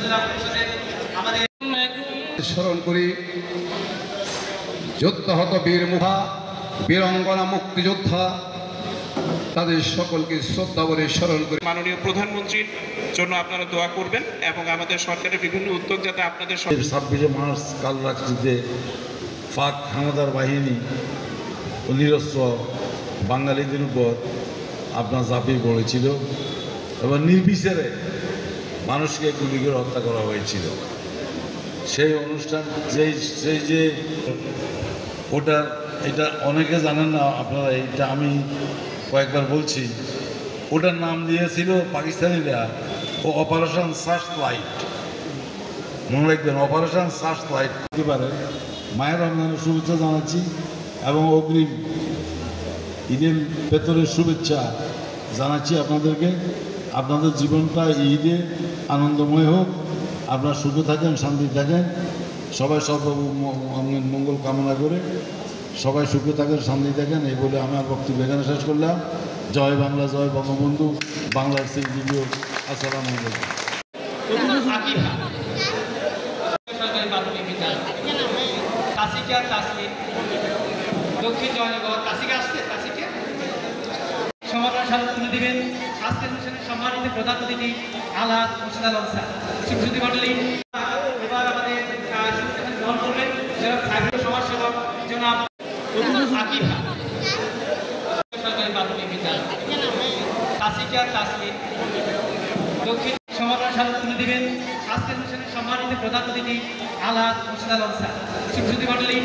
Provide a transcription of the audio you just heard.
জেলা পরিষদের আমাদের স্মরণ করি যোদ্ধাহত বীর মুখা বীরঙ্গনা মুক্তিযোদ্ধা তাদের সকলকে শ্রদ্ধা করে স্মরণ করি। মাননীয় প্রধানমন্ত্রীর জন্য আপনারা দোয়া করবেন এবং আমাদের সরকারের বিভিন্ন উদ্যোগ যাতে আপনাদের 26 মার্চ কাল রাত্রিতে পাক হানাদার বাহিনী ও নিরস্ত্র বাঙালিদের উপর আপনার ঝাঁপিয়ে পড়েছিল এবং নির্বিচারে মানুষকে গুলি করে হত্যা করা হয়েছিল। সেই অনুষ্ঠান সেই যে ওটা এটা অনেকে জানেন না আপনারা, এইটা আমি কয়েকবার বলছি। ওটার নাম দিয়েছিল পাকিস্তানিরা ও অপারেশন সার্চ লাইট। মনে রাখবেন, অপারেশন সার্চ লাইট। এবারে মায়ের রমজানের শুভেচ্ছা জানাচ্ছি এবং অগ্রিম ঈদের ভেতরের শুভেচ্ছা জানাচ্ছি আপনাদেরকে। আপনাদের জীবনটা ঈদে আনন্দময় হোক, আপনারা সুখে থাকেন, শান্তি থাকেন, সবাই মঙ্গল কামনা করে সবাই সুখে থাকেন, শান্তি থাকেন, এই বলে আমার বক্তব্য এখানে শেষ করলাম। জয় বাংলা, জয় বঙ্গবন্ধু, বাংলার সেই ভিডিও। আসসালামু আলাইকুম। দক্ষিণ জয়নগর কাশিকে আসছে, কাশিকে সমাপন স্মারক তুলে দিবেন আজকের অনুষ্ঠানের সম্মানিত প্রধান অতিথি আলহাজ মুর্শিদ আলম স্যার। সুপ্রতি মণ্ডলী, এবার আমাদের গ্রহণ করবেন জনাব সাহিত্য সমাজসেবক জনাব আকিব সরকারি প্রাথমিক বিদ্যালয় কাশিকা কাশি। দক্ষিণ সমাপন স্মারক তুলে দিবেন আজকের অনুষ্ঠানের সম্মানিত প্রধান অতিথি আলহাজ মুর্শিদ আলম স্যার। সুপ্রতি মণ্ডলী।